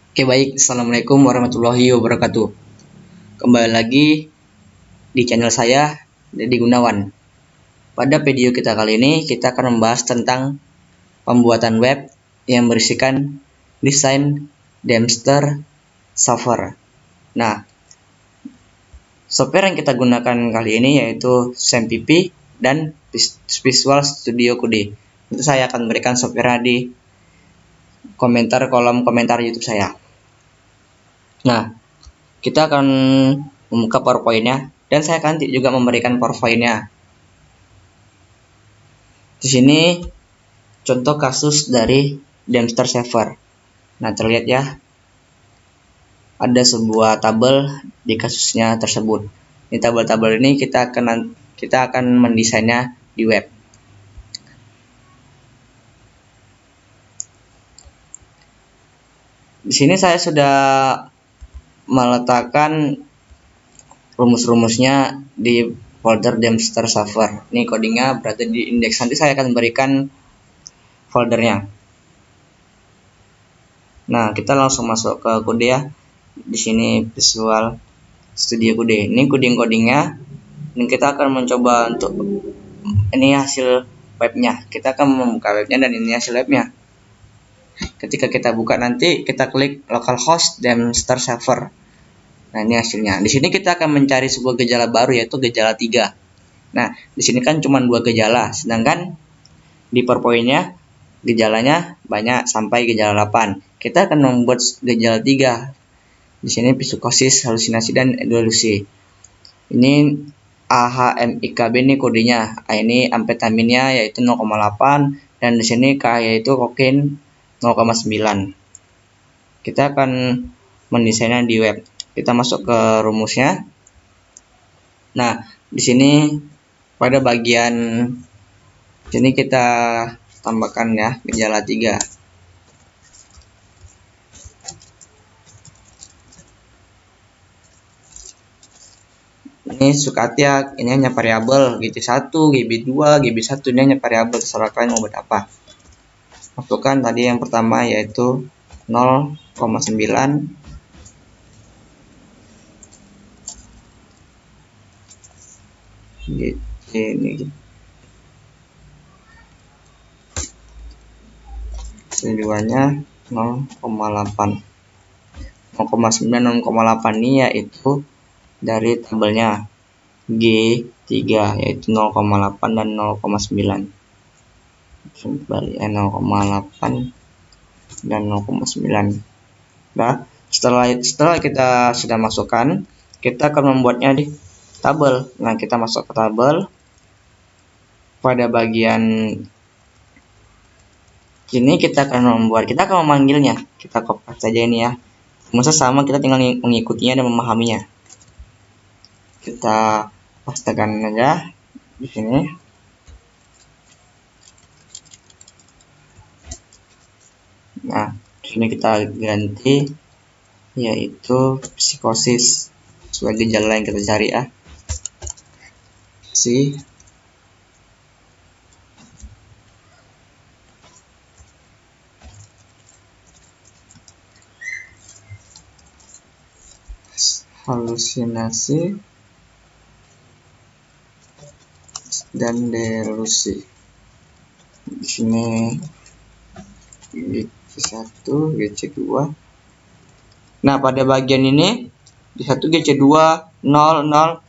Oke baik, Assalamualaikum warahmatullahi wabarakatuh. Kembali lagi di channel saya, Deddy Gunawan. Pada video kita kali ini, kita akan membahas tentang pembuatan web yang berisikan desain Dempster Server. Nah, software yang kita gunakan kali ini yaitu SAMPP dan Visual Studio Code. Itu saya akan berikan software di kolom komentar YouTube saya. Nah, kita akan membuka PowerPoint-nya dan saya akan juga memberikan PowerPoint-nya. Di sini contoh kasus dari Dempster Server. Nah, terlihat ya, ada sebuah tabel di kasusnya tersebut. Di tabel-tabel ini kita akan mendesainnya di web. Di sini saya sudah meletakkan rumus-rumusnya di folder Dempster Server. Ini codingnya berarti di indeks. Nanti saya akan berikan foldernya. Nah, kita langsung masuk ke kode ya. Di sini Visual Studio Code. Ini coding-codingnya. Dan kita akan mencoba untuk ini hasil webnya. Kita akan membuka webnya dan ini hasil webnya. Ketika kita buka nanti kita klik localhost Dempster Server. Nah, ini hasilnya. Di sini kita akan mencari sebuah gejala baru yaitu gejala 3. Nah, di sini kan cuma 2 gejala, sedangkan di PowerPoint-nya gejalanya banyak sampai gejala 8. Kita akan membuat gejala 3. Di sini psikosis, halusinasi dan delusi. Ini AHMIKB ini kodenya. A ini amfetaminnya yaitu 0,8 dan di sini K yaitu kokain 0,9. Kita akan mendesainnya di web. Kita masuk ke rumusnya. Nah, di sini pada bagian sini kita tambahkan ya gejala 3. Ini sukati ya, ini hanya variabel GB1, GB2, GB1 ini hanya variabel, terserah kalian mau buat apa. Masukkan tadi yang pertama yaitu 0,9 ini keduanya 0,8 0,9 0,8 ini yaitu dari tabelnya G3 yaitu 0,8 dan 0,9 kembali 0,8 dan 0,9. Nah, setelah kita sudah masukkan, kita akan membuatnya di tabel. Nah, kita masuk ke tabel. Pada bagian ini kita akan memanggilnya. Kita copy saja ini ya. Masa sama, kita tinggal mengikutinya dan memahaminya. Kita pastekan aja di sini. Nah, di sini kita ganti yaitu psikosis sebagai gejala yang kita cari ya. Halusinasi dan delusi. Di sini GC1, GC2. Nah, pada bagian ini di 1 GC2 0 0.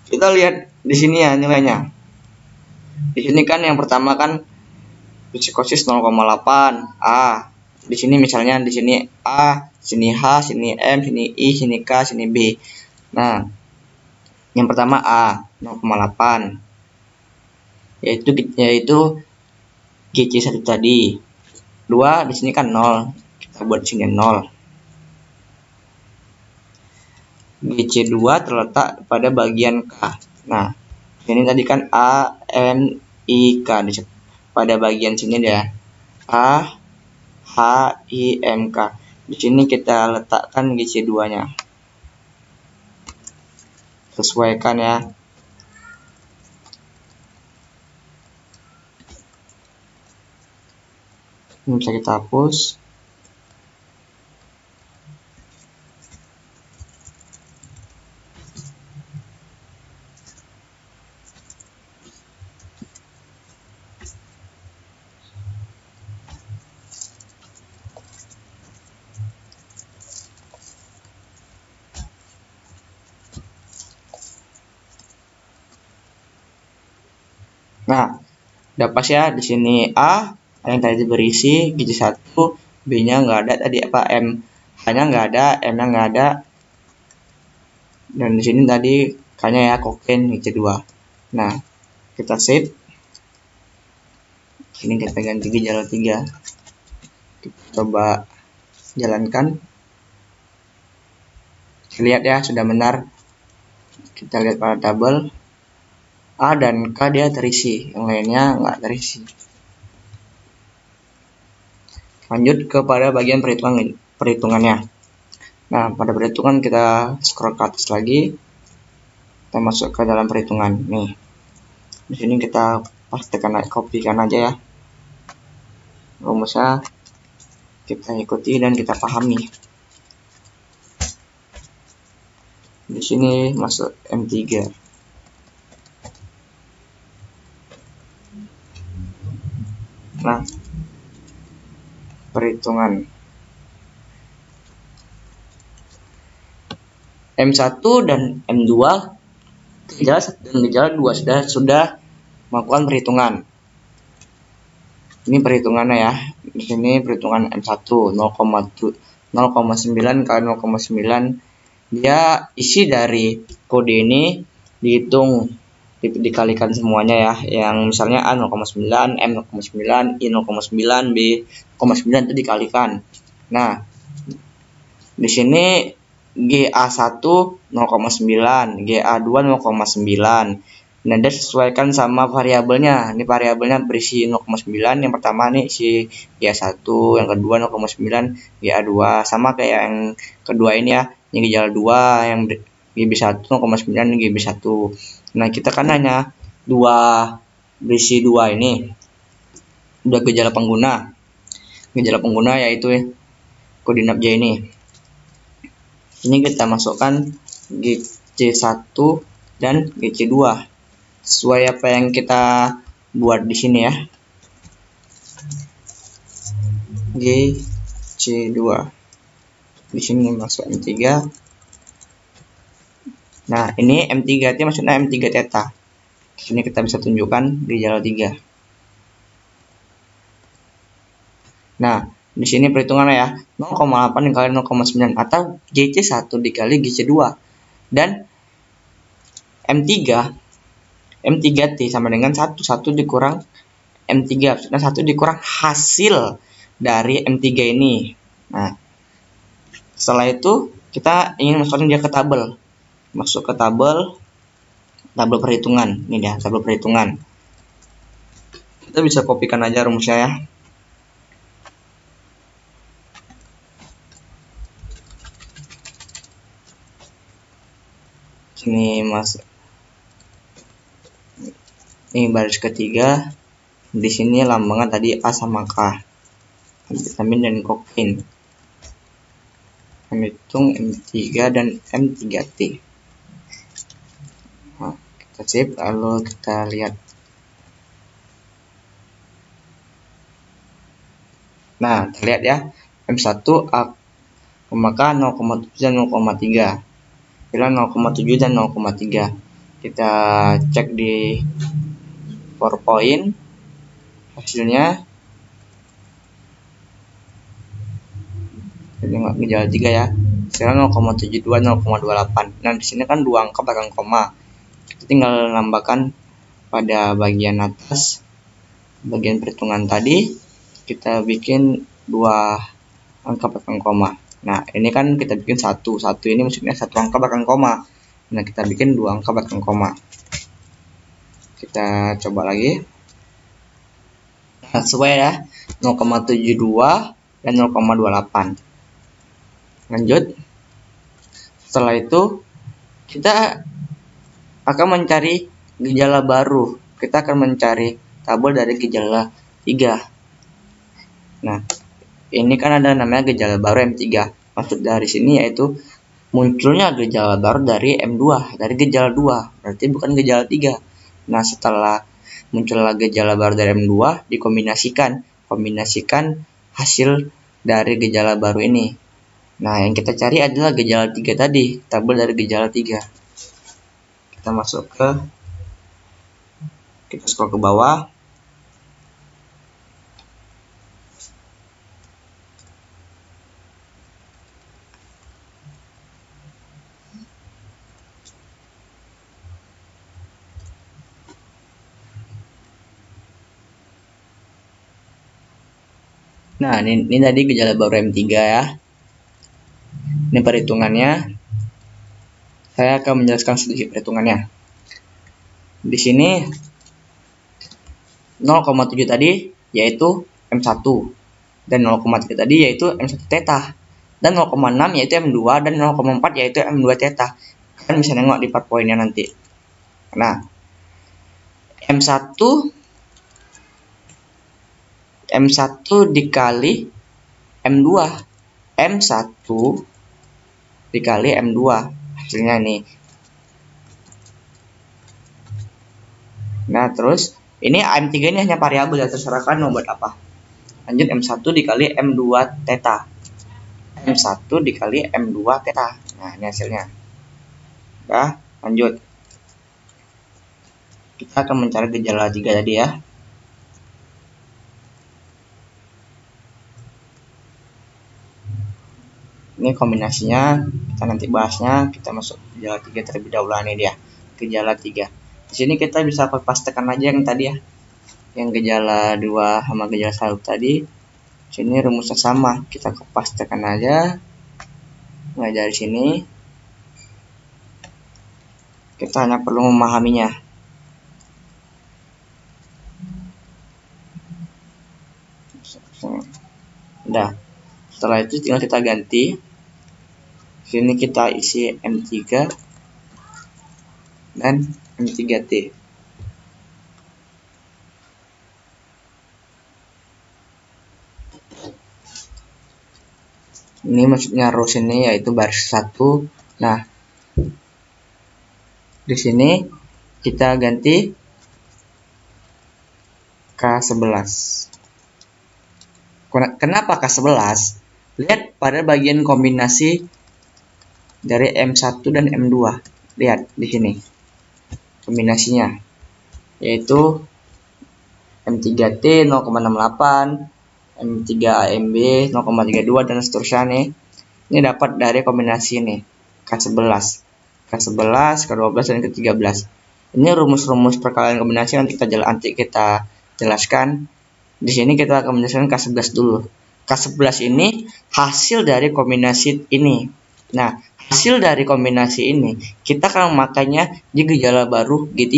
Kita lihat di sini ya nilainya. Di sini kan yang pertama kan psikosis 0,8 A. Di sini misalnya di sini A, sini H, sini M, sini I, sini K, sini B. Nah, yang pertama A 0,8 yaitu GC1 tadi. 2 di sini kan 0. Kita buat sini 0. GC2 terletak pada bagian K. Nah, ini tadi kan A, M, I, K. Pada bagian sini dia A, H, I, M, K. Di sini kita letakkan GC2-nya. Sesuaikan ya. Ini bisa kita hapus. Nah, udah pas ya di sini A yang tadi berisi GC1, B-nya nggak ada tadi apa M, H-nya nggak ada, M-nya nggak ada. Dan di sini tadi K-nya ya kokain GC2. Nah, kita save. Ini kita ganti gejala 3. Kita coba jalankan. Lihat ya, sudah benar. Kita lihat pada tabel A dan K dia terisi, yang lainnya nggak terisi. Lanjut kepada bagian perhitungannya. Nah, pada perhitungan kita scroll ke atas lagi. Kita masuk ke dalam perhitungan. Nih. Di sini kita pastikan kopikan aja ya. Rumusnya kita ikuti dan kita pahami. Di sini masuk M3. Nah, perhitungan M1 dan M2, gejala 1 dan gejala 2 sudah melakukan perhitungan. Ini perhitungannya ya. Di sini perhitungan M1 0,9 kali 0,9. Dia isi dari kode ini dihitung, dikalikan semuanya ya. Yang misalnya A 0,9, M 0,9, I 0,9, B 0,9 itu dikalikan. Nah, di sini GA1 0,9, GA2 0,9. Nah, dia sesuaikan sama variabelnya. Ini variabelnya berisi 0,9. Yang pertama nih isi GA1, yang kedua 0,9 GA2. Sama kayak yang kedua ini ya. Yang gejala 2, yang GB1 0,9 GB1. Nah, kita kan hanya berisi 2 ini. Udah gejala pengguna. Gejala pengguna yaitu koordinat J ini. Ini kita masukkan GC1 dan GC2 sesuai apa yang kita buat di sini ya. GC2 di sini masuk M3. Nah, ini M3 itu maksudnya M3 theta. Di sini kita bisa tunjukkan gejala 3. Nah, di sini perhitungannya ya, 0,8 dikali 0,9 atau GC1 dikali GC2. Dan M3T sama dengan 1 dikurang M3, maksudnya 1 dikurang hasil dari M3 ini. Nah, setelah itu kita ingin masukkan dia ke tabel. Masuk ke tabel perhitungan. Ini dia, tabel perhitungan. Kita bisa kopikan aja rumusnya ya. Sini masuk. Ini baris ketiga. Di sini lambangnya tadi A sama K. Vitamin dan kokain. Menghitung M3 dan M3T. Nah, kita save lalu kita lihat. Nah, kita lihat ya. M1 A, K 0,7 dan 0,3. Bila 0,7 dan 0,3. Kita cek di PowerPoint hasilnya. Jadi nggak gejala 3 ya. Sekarang 0,72 0,28. Nah, di sini kan 2 angka belakang koma. Kita tinggal nambahkan pada bagian atas bagian perhitungan tadi, kita bikin 2 angka belakang koma. Nah, ini kan kita bikin 1 ini maksudnya 1 angka belakang koma. Nah, kita bikin 2 angka belakang koma. Kita coba lagi. Nah, sesuai ya, 0,72 dan 0,28. Lanjut. Setelah itu kita akan mencari gejala baru. Kita akan mencari tabel dari gejala 3. Nah, ini kan ada namanya gejala baru M3. Maksud dari sini yaitu munculnya gejala baru dari M2, dari gejala 2. Berarti bukan gejala 3. Nah, setelah munculnya gejala baru dari M2 dikombinasikan hasil dari gejala baru ini. Nah, yang kita cari adalah gejala 3 tadi, tabel dari gejala 3. Kita masuk ke Kita scroll ke bawah. Nah, ini tadi gejala baru M3 ya. Ini perhitungannya. Saya akan menjelaskan sedikit perhitungannya. Di sini 0,7 tadi yaitu M1 dan 0,3 tadi yaitu M1 theta dan 0,6 yaitu M2 dan 0,4 yaitu M2 theta. Kalian bisa nengok di part poinnya nanti. Nah, M1 dikali M2, M1 dikali M2 hasilnya nih. Nah, terus ini M3 ini hanya variabel ya, terserah kan mau buat apa. Lanjut M1 dikali M2 theta. M1 dikali M2 theta. Nah, ini hasilnya. Nah, lanjut. Kita akan mencari gejala 3 tadi ya. Ini kombinasinya, kita nanti bahasnya. Kita masuk gejala 3 terlebih dahulu. Ini dia, gejala 3. Di sini kita bisa pastikan aja yang tadi ya. Yang gejala 2 sama gejala 1 tadi. Sini rumusnya sama, kita pastikan aja. Mulai dari sini. Kita hanya perlu memahaminya. Udah. Setelah itu tinggal kita ganti. Sini kita isi M3 dan M3T. Ini maksudnya row ini yaitu baris 1. Nah, di sini kita ganti K11. Kenapa K11? Lihat pada bagian kombinasi dari M1 dan M2. Lihat di sini kombinasinya, yaitu M3T 0,68, M3AMB 0,32 dan seterusnya nih. Ini dapat dari kombinasi ini K11, K12 dan K13. Ini rumus-rumus perkalian kombinasi nanti kita jelaskan. Di sini kita akan menjelaskan K11 dulu. K11 ini hasil dari kombinasi ini. Nah, hasil dari kombinasi ini kita akan memakainya di gejala baru G3.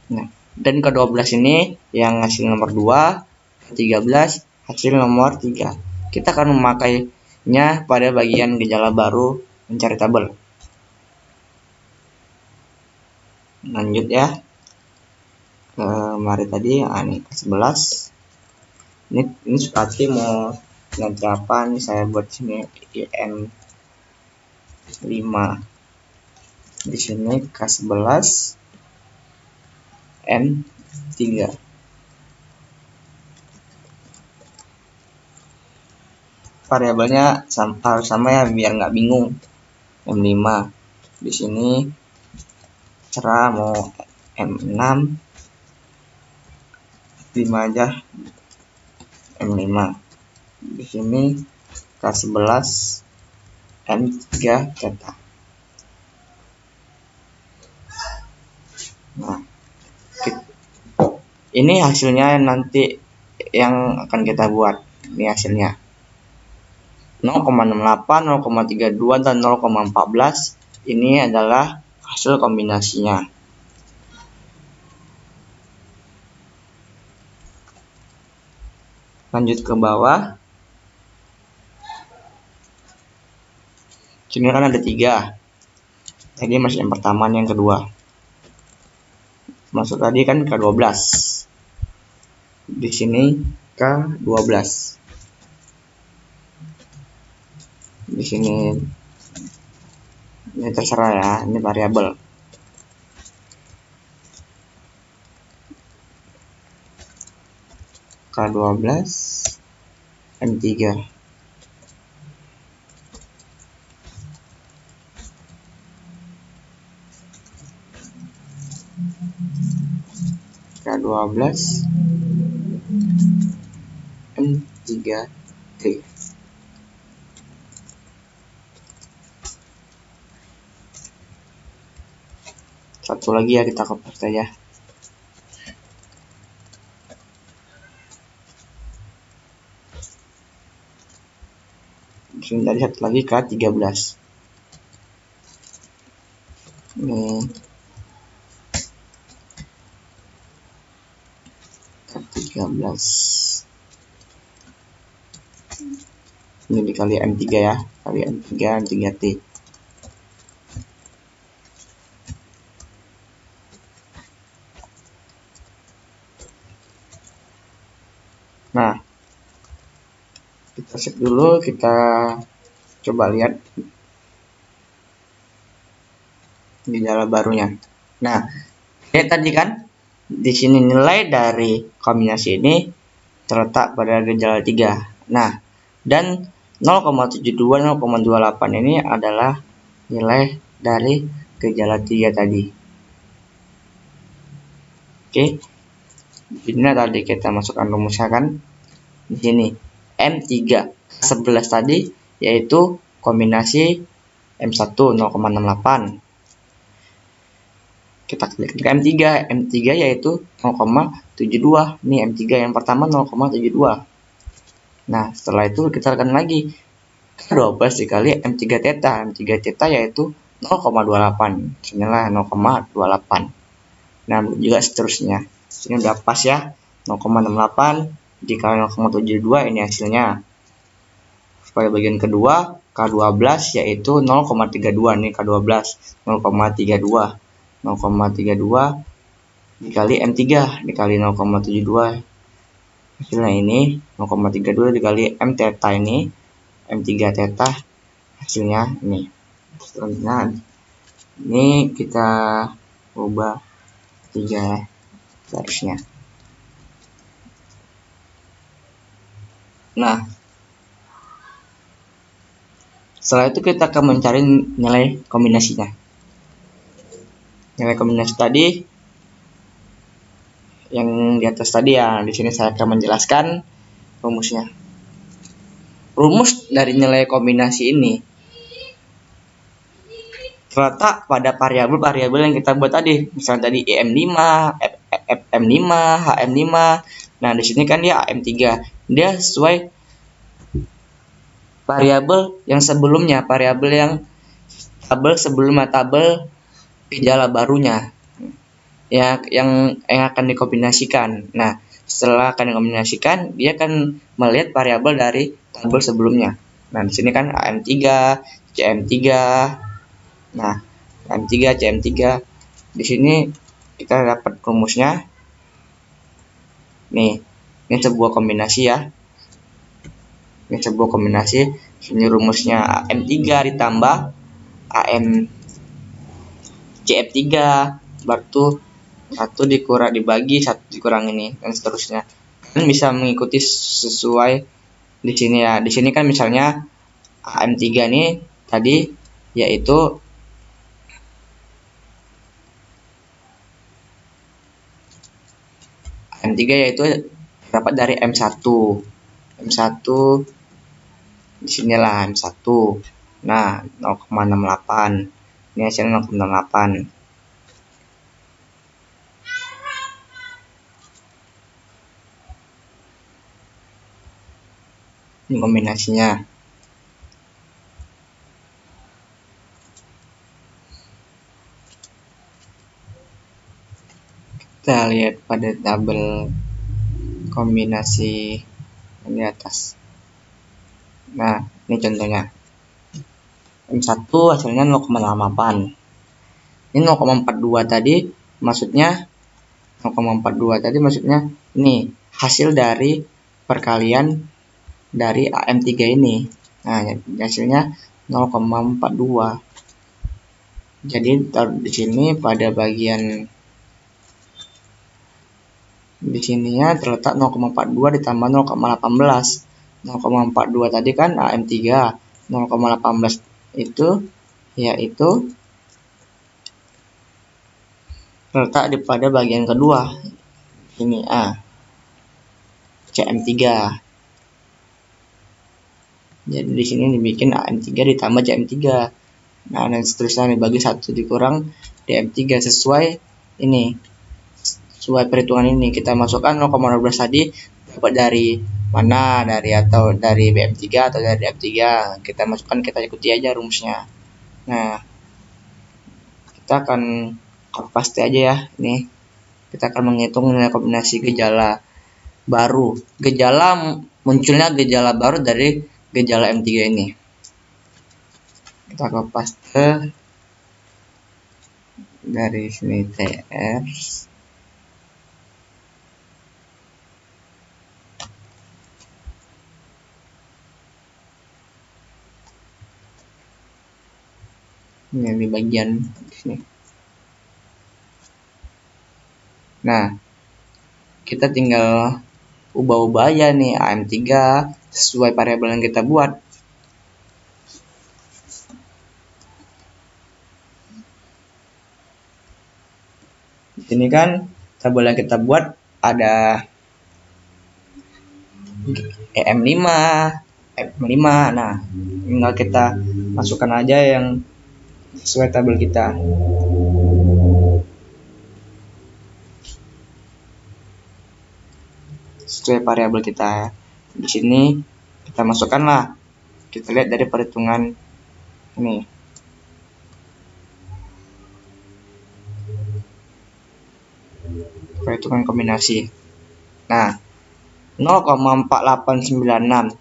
Nah, dan K12 ini yang hasil nomor 2, K13 hasil nomor 3. Kita akan memakainya pada bagian gejala baru mencari tabel. Lanjut ya. Mari tadi ini K11. Ini Sukati mau ganti apa nih, saya buat sini IM 5. Di sini K11 M3. Variabelnya harus sama ya biar nggak bingung. M5. Di sini cerah mau M6. 5 aja. M5. Di sini K11 M3 theta. Nah, ini hasilnya nanti yang akan kita buat. Ini hasilnya 0,68, 0,32 dan 0,14. Ini adalah hasil kombinasinya. Lanjut ke bawah. Sini kan ada 3. Tadi masih yang pertama, yang kedua. Masuk tadi kan K12. Di sini K12. Di sini ini terserah ya, ini variabel. K12 M3. K12 M3T. Satu lagi ya, kita copy saja. Sini tadi satu lagi K13. Ini K13. Ini dikali M3 ya, kali M3 M3T. Nah, kita save dulu, kita coba lihat gejala barunya. Nah, lihat tadi kan di sini nilai dari kombinasi ini terletak pada gejala 3. Nah, dan 0,72 0,28 ini adalah nilai dari gejala 3 tadi. Oke. Ini tadi kita masukkan rumusnya kan. Di sini M3 11 tadi yaitu kombinasi M1 0,68. Kita klik ke M3 yaitu 0,72. Ini M3 yang pertama 0,72. Nah, setelah itu kita tekan lagi K12 dikali M3 theta. M3 theta yaitu 0,28. Sinilah 0,28. Nah, juga seterusnya. Ini udah pas ya. 0,68 dikali 0,72 ini hasilnya. Pada bagian kedua K12 yaitu 0,32. Ini K12 0,32 dikali M3 dikali 0,72. Hasilnya ini 0,32 dikali M theta, ini M3 theta, hasilnya ini. Selanjutnya ini kita ubah 3 seharusnya. Nah, setelah itu kita akan mencari nilai kombinasinya. Nilai kombinasi tadi yang di atas tadi ya, di sini saya akan menjelaskan rumusnya. Rumus dari nilai kombinasi ini terletak pada variabel-variabel yang kita buat tadi. Misalnya tadi IM5, FM5, HM5. Nah, di sini kan dia AM3. Dia sesuai variabel yang sebelumnya, variabel yang tabel sebelumnya, tabel gejala barunya. Ya, yang akan dikombinasikan. Nah, setelah akan dikombinasikan, dia akan melihat variabel dari tabel sebelumnya. Nah, di sini kan AM3, CM3. Nah, AM3, CM3. Di sini kita dapat rumusnya. Nih, ini sebuah kombinasi ya. Ini sebuah kombinasi. Ini rumusnya AM3 ditambah AM CM3 batu 1 dibagi 1 dikurang ini dan seterusnya. Kalian bisa mengikuti sesuai di sini ya. Di sini kan misalnya AM3 ini tadi yaitu AM3 yaitu dapat dari M1. M1 di sinilah M1. Nah, 0,68. Ini hasilnya 0,68. Ini kombinasinya. Kita lihat pada tabel kombinasi yang di atas. Nah, ini contohnya. M1 hasilnya 0,88. Ini 0,42 tadi maksudnya ini hasil dari perkalian dari AM3 ini. Nah, hasilnya 0,42. Jadi di sini pada bagian di sininya terletak 0,42 ditambah 0,18. 0,42 tadi kan AM3, 0,18 itu yaitu terletak di pada bagian kedua. ini CM3. Jadi di sini dibikin AM3 ditambah CM3. Nah, dan seterusnya dibagi 1 dikurang DM3 sesuai ini. Sesuai perhitungan ini kita masukkan 0,12 tadi dapat dari mana, dari BM3 atau dari DM3. Kita masukkan, kita ikuti aja rumusnya. Nah, kita akan paste aja ya. Ini kita akan menghitung nilai kombinasi gejala baru. Munculnya gejala baru dari gejala M3 ini. Kita akan paste dari sini TR. Ini di bagian sini. Nah, kita tinggal ubah-ubah aja nih AM3 sesuai variabel yang kita buat. Di sini kan tabel yang kita buat ada EM5, M5. Nah, tinggal kita masukkan aja yang sesuai tabel kita. Sesuai variabel kita. Di sini kita masukkanlah. Kita lihat dari perhitungan ini. Perhitungan kombinasi. Nah, 0,4896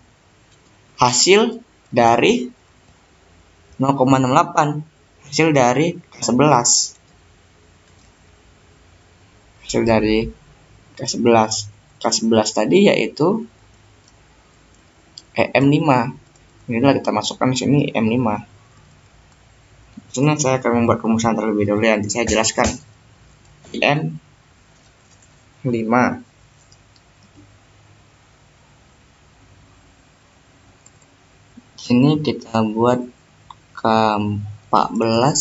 hasil dari 0,68 hasil dari K11. Hasil dari K11. K11 tadi yaitu EM5. Inilah kita masukkan di sini EM5. Di sini saya akan membuat rumusan terlebih dahulu, nanti saya jelaskan. EM5 sini kita buat K14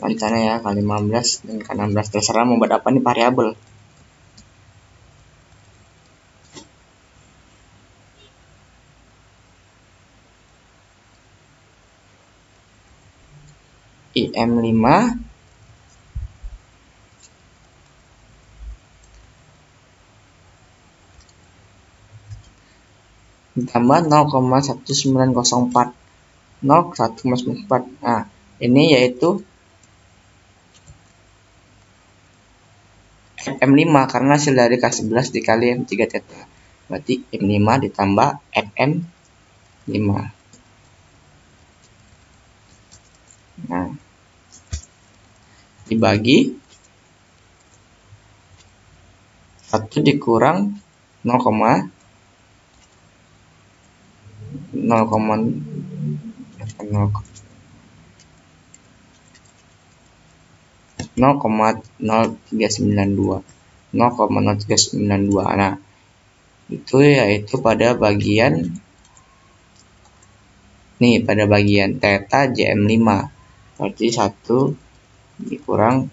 rencana ya, K15 dan K16, terserah mau buat apa nih variabel. IM5 ditambah 0,1904. Nah, ini yaitu FM5 karena hasil dari K11 dikali M3 theta. Berarti M5 ditambah FM5. Nah, dibagi 1 dikurang 0,0,0 0,0392. Nah, itu yaitu pada bagian theta JM5. Berarti 1 dikurang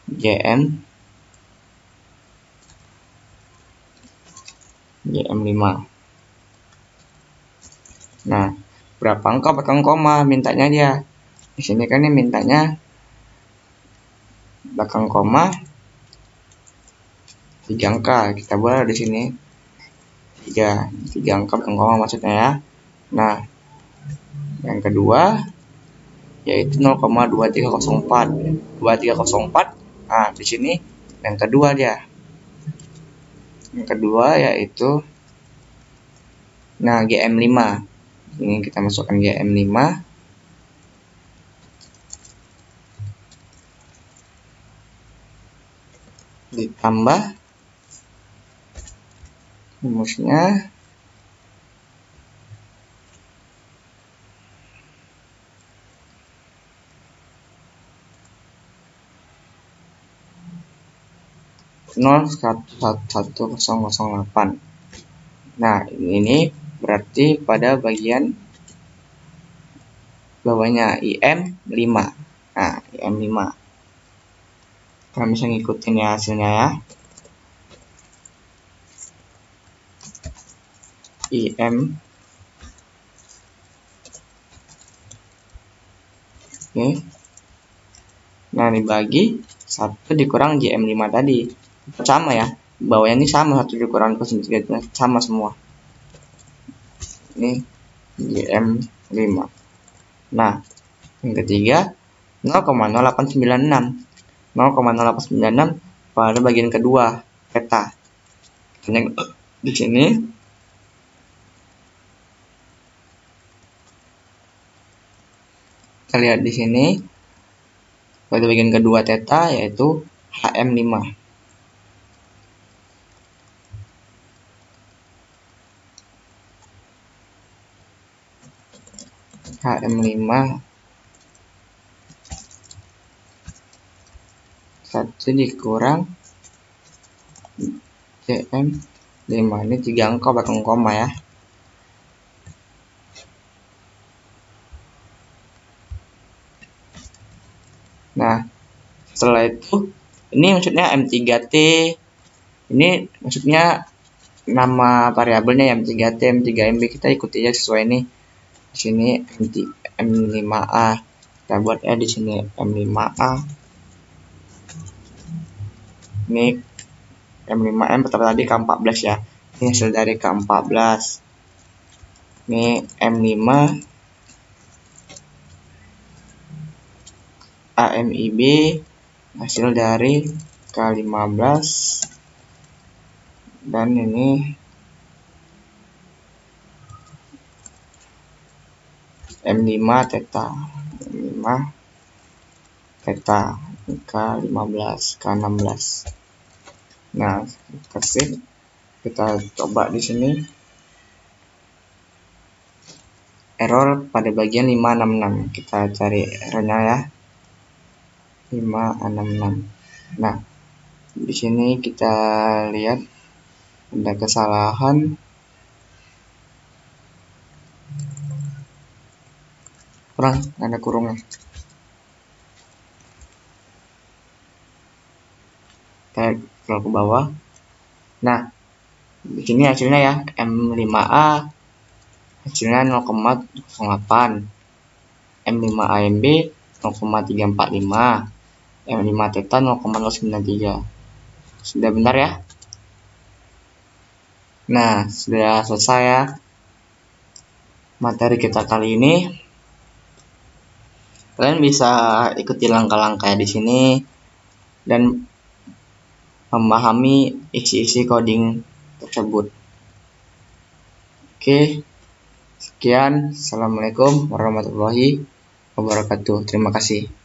JM5. Nah, berapa angka belakang koma mintanya dia. Di sini kan ini mintanya belakang koma 3 angka. Kita buat di sini 3 angka belakang koma maksudnya ya. Nah, yang kedua yaitu 0,2304. 2304. Nah, di sini yang kedua dia. Yang kedua yaitu GM5. Ini kita masukkan GM5 ditambah rumusnya (0,11008). Nah, ini berarti pada bagian bawahnya IM5. Nah, IM5. Kalian bisa ngikutin ya hasilnya ya. IM. Oke. Nah, dibagi 1 dikurang JM5 tadi. Sama ya. Bawahnya ini sama, 1 dikurang cos 3 sama semua. Ini JM5. Nah, yang ketiga 0,0896. 0,0896 pada bagian kedua theta. Di sini kita lihat di sini pada bagian kedua theta yaitu HM5. HM5 1 dikurang JM5, ini 3 angka belakang koma ya. Nah, setelah itu ini maksudnya M3T, ini maksudnya nama variabelnya M3T, M3MB, kita ikuti aja sesuai ini. Di sini M5A, kita buat ya di sini M5A. Ini M5M pertama tadi K14 ya. Ini hasil dari K14. Ini M5 AMIB hasil dari K15, dan ini M5 theta, M5 theta K15, K16. Nah, kita coba di sini error pada bagian 566. Kita cari errornya ya. 566. Nah, di sini kita lihat ada kesalahan kurang, ada kurungnya. Kita scroll ke bawah. Nah, di sini hasilnya ya M5A hasilnya 0,08, M5 AMB 0,345, M5 theta 0,093. Sudah benar ya? Nah, sudah selesai ya materi kita kali ini. Kalian bisa ikuti langkah-langkah di sini dan memahami isi-isi coding tersebut. Oke, sekian. Assalamualaikum warahmatullahi wabarakatuh. Terima kasih.